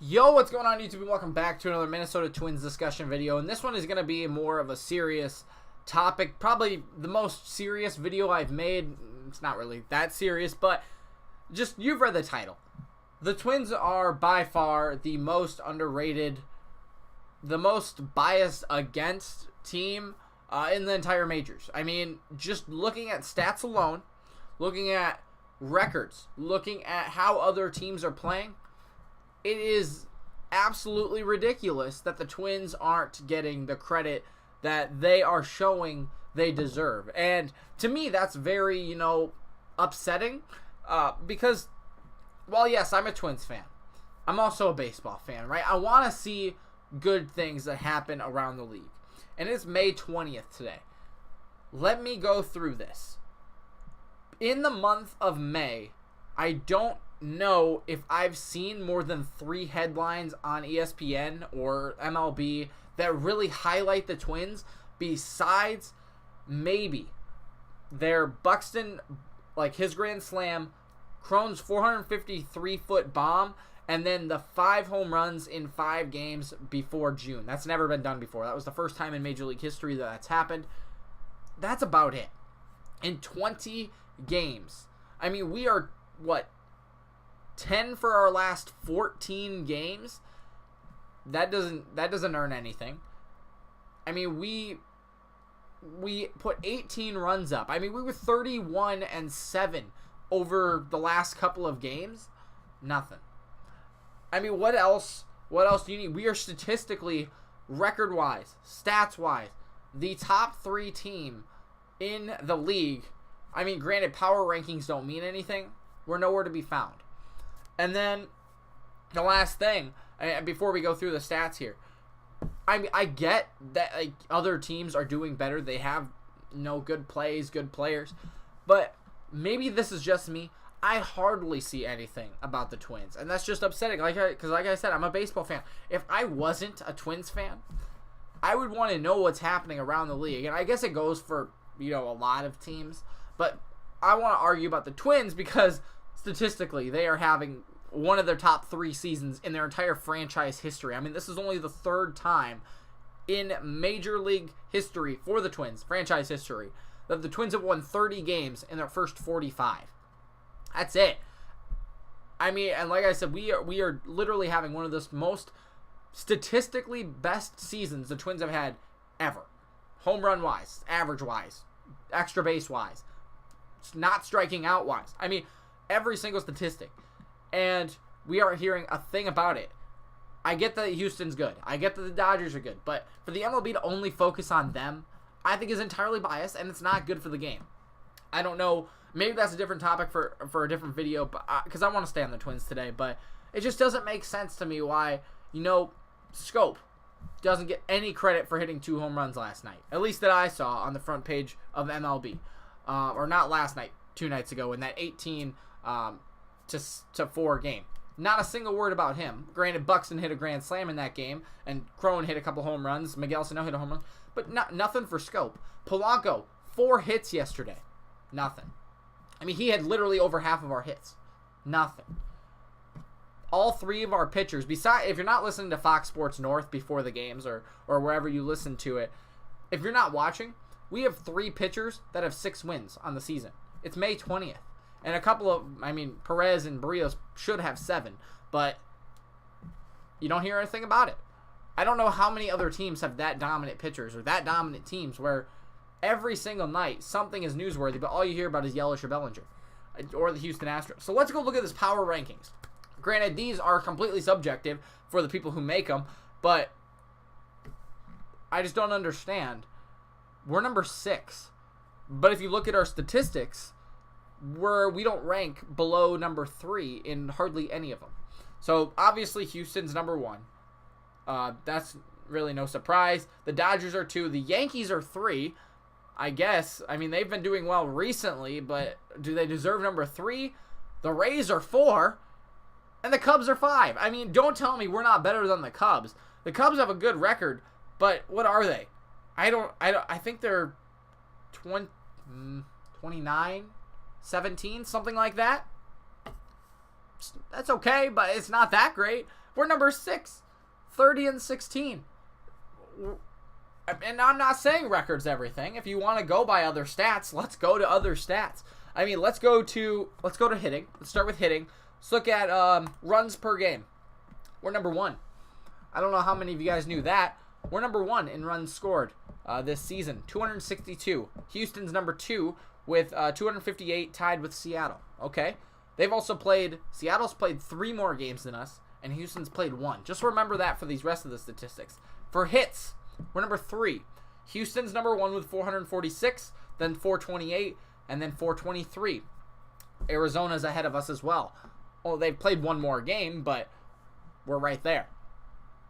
Yo, what's going on YouTube, and welcome back to another Minnesota Twins discussion video. And this one is going to be more of a serious topic, probably the most serious video I've made. It's not really that serious, but just, you've read the title. The Twins are by far the most underrated, the most biased against team in the entire majors. I mean, just looking at stats alone, looking at records, looking at how other teams are playing, it is absolutely ridiculous that the Twins aren't getting the credit that they are showing they deserve. And to me, that's very, upsetting because, well, yes, I'm a Twins fan. I'm also a baseball fan, right? I want to see good things that happen around the league. And it's May 20th today. Let me go through this. In the month of May, I don't know if I've seen more than 3 headlines on ESPN or MLB that really highlight the Twins besides maybe their Buxton, like his grand slam, Cron's 453-foot bomb, and then the 5 home runs in 5 games before June. That's never been done before. That was the first time in Major League history that that's happened. That's about it. In 20 games. I mean, we are, 10 for our last 14 games? That doesn't earn anything. I mean, we put 18 runs up. I mean, we were 31-7 over the last couple of games. Nothing. I mean, what else do you need? We are statistically, record-wise, stats-wise, the top 3 team in the league. I mean, granted, power rankings don't mean anything. We're nowhere to be found. And then the last thing, before we go through the stats here, I get that other teams are doing better. They have good plays, good players. But maybe this is just me. I hardly see anything about the Twins. And that's just upsetting. Because like I said, I'm a baseball fan. If I wasn't a Twins fan, I would want to know what's happening around the league. And I guess it goes for, a lot of teams. But I want to argue about the Twins because statistically, they are having one of their top 3 seasons in their entire franchise history. I mean, this is only the 3rd time in Major League history for the Twins, franchise history, that the Twins have won 30 games in their first 45. That's it. I mean, and like I said, we are literally having one of the most statistically best seasons the Twins have had ever. Home run-wise, average-wise, extra base-wise, not striking out-wise. I mean, every single statistic. And we aren't hearing a thing about it. I get that Houston's good. I get that the Dodgers are good. But for the MLB to only focus on them, I think is entirely biased, and it's not good for the game. I don't know. Maybe that's a different topic for a different video, because I want to stay on the Twins today. But it just doesn't make sense to me why, Scope doesn't get any credit for hitting 2 home runs last night. At least that I saw on the front page of MLB. Or not last night, 2 nights ago, in that 18 to 4 game. Not a single word about him. Granted, Buxton hit a grand slam in that game, and Cron hit a couple home runs. Miguel Sano hit a home run, but nothing for Scope. Polanco, 4 hits yesterday. Nothing. I mean, he had literally over half of our hits. Nothing. All 3 of our pitchers, if you're not listening to Fox Sports North before the games or wherever you listen to it, if you're not watching, we have 3 pitchers that have 6 wins on the season. It's May 20th. And a couple of, Perez and Barrios should have 7, but you don't hear anything about it. I don't know how many other teams have that dominant pitchers or that dominant teams where every single night something is newsworthy, but all you hear about is Yelich or Bellinger or the Houston Astros. So let's go look at this power rankings. Granted, these are completely subjective for the people who make them, but I just don't understand. We're number 6, but if you look at our statistics, we don't rank below number 3 in hardly any of them. So obviously Houston's number 1. That's really no surprise. The Dodgers are 2. The Yankees are 3. I guess. I mean, they've been doing well recently, but do they deserve number 3? The Rays are 4. And the Cubs are 5. I mean, don't tell me we're not better than the Cubs. The Cubs have a good record, but what are they? I think they're 29, 17, something like that. That's okay, but it's not that great. We're number 6, 30-16. And I'm not saying record's everything. If you want to go by other stats, let's go to other stats. I mean, let's go to hitting. Let's start with hitting. Let's look at runs per game. We're number 1. I don't know how many of you guys knew that. We're number 1 in runs scored this season, 262. Houston's number 2 with 258, tied with Seattle. Okay, Seattle's played 3 more games than us, and Houston's played 1. Just remember that for these rest of the statistics. For hits, we're number 3. Houston's number 1 with 446, then 428, and then 423. Arizona's ahead of us as well. Well, they've played 1 more game, but we're right there.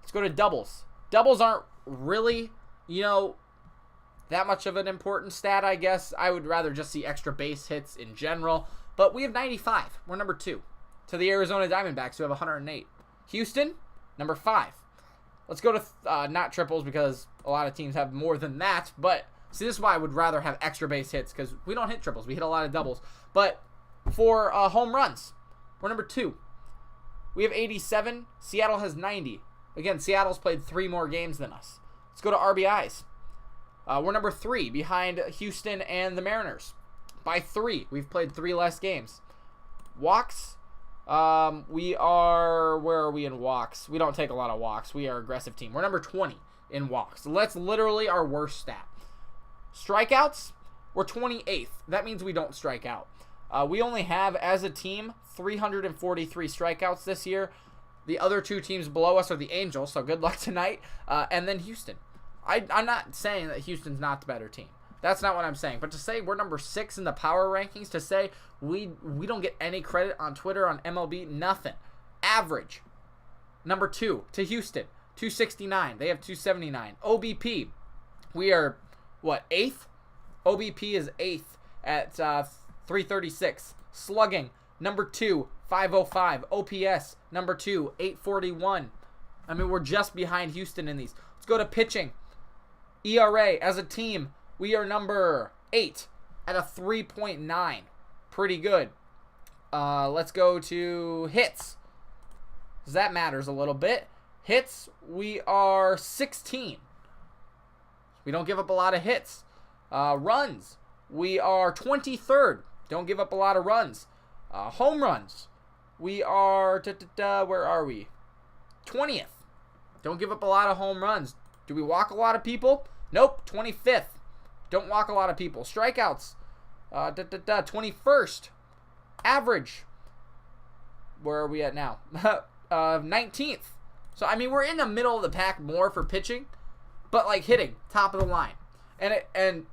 Let's go to doubles. Doubles aren't really, that much of an important stat, I guess. I would rather just see extra base hits in general. But we have 95. We're number 2. To the Arizona Diamondbacks, who have 108. Houston, number 5. Let's go to not triples because a lot of teams have more than that. But see, this is why I would rather have extra base hits because we don't hit triples. We hit a lot of doubles. But for home runs, we're number 2. We have 87. Seattle has 90. Again, Seattle's played 3 more games than us. Let's go to RBIs. We're number 3 behind Houston and the Mariners. By 3. We've played 3 less games. Walks. Where are we in walks? We don't take a lot of walks. We are an aggressive team. We're number 20 in walks. That's literally our worst stat. Strikeouts. We're 28th. That means we don't strike out. We only have, as a team, 343 strikeouts this year. The other 2 teams below us are the Angels, so good luck tonight. And then Houston. I'm not saying that Houston's not the better team. That's not what I'm saying. But to say we're number 6 in the power rankings, to say we don't get any credit on Twitter, on MLB, nothing. Average. Number 2 to Houston, 269. They have 279. OBP, we are, 8th? OBP is 8th at 336. Slugging, number 2, 505. OPS, number 2, 841. I mean, we're just behind Houston in these. Let's go to pitching. ERA, as a team, we are number 8 at a 3.9. Pretty good. Let's go to hits, because that matters a little bit. Hits, we are 16. We don't give up a lot of hits. Runs, we are 23rd. Don't give up a lot of runs. Home runs, we are, where are we? 20th. Don't give up a lot of home runs. Do we walk a lot of people? Nope, 25th. Don't walk a lot of people. Strikeouts, 21st. Average, where are we at now? 19th. So, I mean, we're in the middle of the pack more for pitching, but, like, hitting, top of the line. And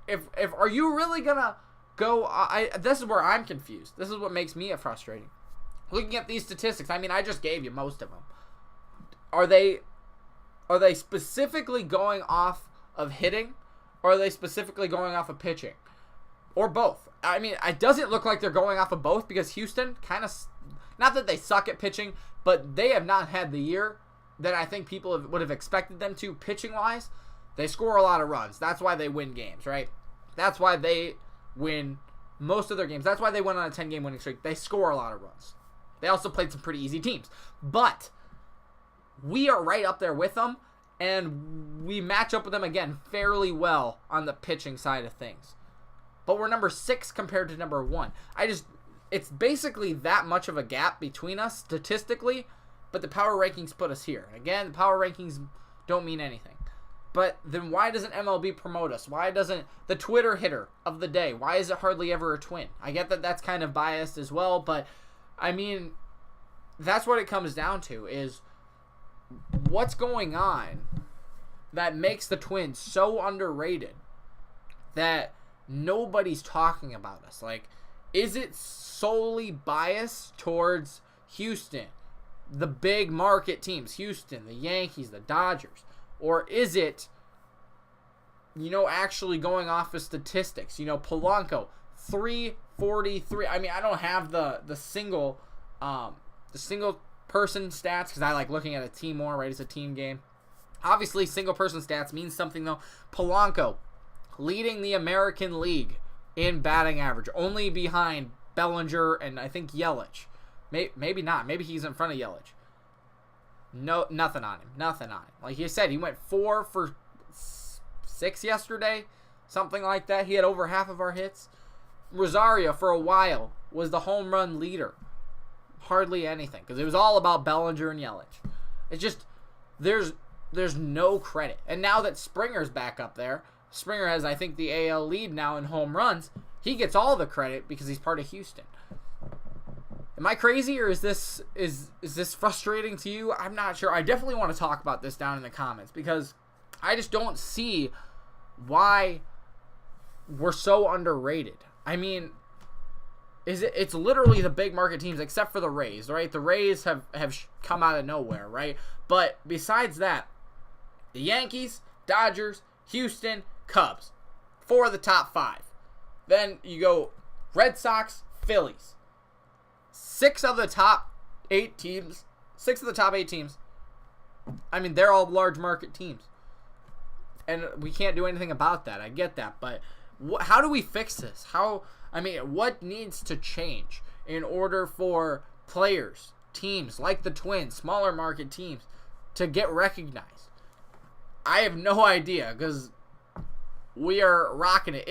if are you really going to go, this is where I'm confused. This is what makes me frustrating. Looking at these statistics, I mean, I just gave you most of them. Are they specifically going off of hitting, or are they specifically going off of pitching? Or both? I mean, it doesn't look like they're going off of both, because Houston kind of, not that they suck at pitching, but they have not had the year that I think people would have expected them to pitching-wise. They score a lot of runs. That's why they win games, right? That's why they win most of their games. That's why they went on a 10-game winning streak. They score a lot of runs. They also played some pretty easy teams. But we are right up there with them, and we match up with them, again, fairly well on the pitching side of things. But we're number 6 compared to number 1. It's basically that much of a gap between us statistically, but the power rankings put us here. Again, the power rankings don't mean anything. But then why doesn't MLB promote us? Why doesn't the Twitter hitter of the day, why is it hardly ever a Twin? I get that that's kind of biased as well, but I mean, that's what it comes down to, is what's going on that makes the Twins so underrated that nobody's talking about us? Like, is it solely biased towards Houston, the big market teams, Houston, the Yankees, the Dodgers? Or is it, actually going off of statistics? Polanco, 343. I mean, I don't have the single person stats, because I like looking at a team more, right? It's a team game. Obviously, single person stats means something, though. Polanco, leading the American League in batting average, only behind Bellinger and I think Yelich. Maybe not. Maybe he's in front of Yelich. No, nothing on him. Nothing on him. Like you said, he went 4 for 6 yesterday, something like that. He had over half of our hits. Rosario, for a while, was the home run leader. Hardly anything, because it was all about Bellinger and Yelich. It's just, there's no credit. And now that Springer's back up there, Springer has, I think, the AL lead now in home runs. He gets all the credit because he's part of Houston. Am I crazy, or is this frustrating to you? I'm not sure. I definitely want to talk about this down in the comments, because I just don't see why we're so underrated. I mean, it's literally the big market teams, except for the Rays, right? The Rays have come out of nowhere, right? But besides that, the Yankees, Dodgers, Houston, Cubs, 4 of the top 5. Then you go Red Sox, Phillies. 6 of the top 8 teams. I mean, they're all large market teams. And we can't do anything about that. I get that. But how do we fix this? What needs to change in order for players, teams like the Twins, smaller market teams, to get recognized? I have no idea, because we are rocking it.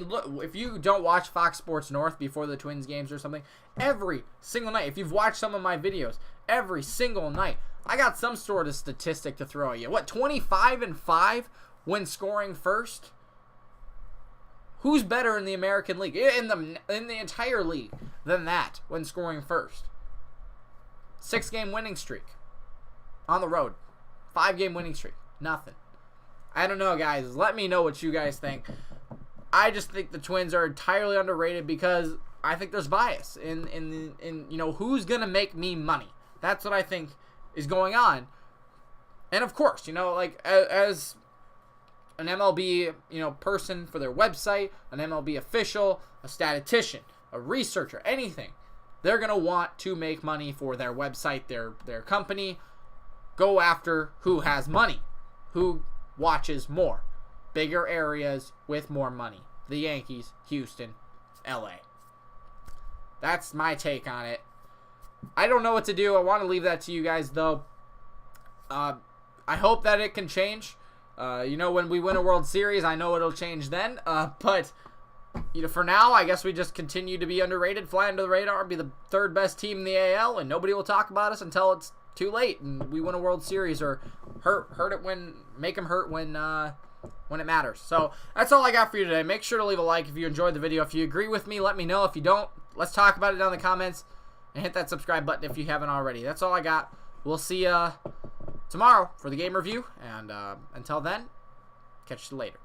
Look, if you don't watch Fox Sports North before the Twins games or something, every single night, if you've watched some of my videos, every single night, I got some sort of statistic to throw at you. 25-5 when scoring first? Who's better in the American League, in the entire league, than that when scoring first? 6-game winning streak on the road. 5-game winning streak. Nothing. I don't know, guys. Let me know what you guys think. I just think the Twins are entirely underrated, because I think there's bias in who's gonna make me money. That's what I think is going on. And of course, as an MLB person for their website, an MLB official, a statistician, a researcher, anything, they're gonna want to make money for their website, their company. Go after who has money, who watches more, bigger areas with more money. The Yankees, Houston, LA. That's my take on it. I don't know what to do. I want to leave that to you guys, though. I hope that it can change. When we win a World Series, I know it'll change then. But for now, I guess we just continue to be underrated, fly under the radar, be the 3rd best team in the AL, and nobody will talk about us until it's too late and we win a World Series, or make them hurt when it matters. So that's all I got for you today. Make sure to leave a like if you enjoyed the video. If you agree with me, let me know. If you don't, let's talk about it down in the comments, and hit that subscribe button if you haven't already. That's all I got. We'll see you tomorrow for the game review, and until then, catch you later.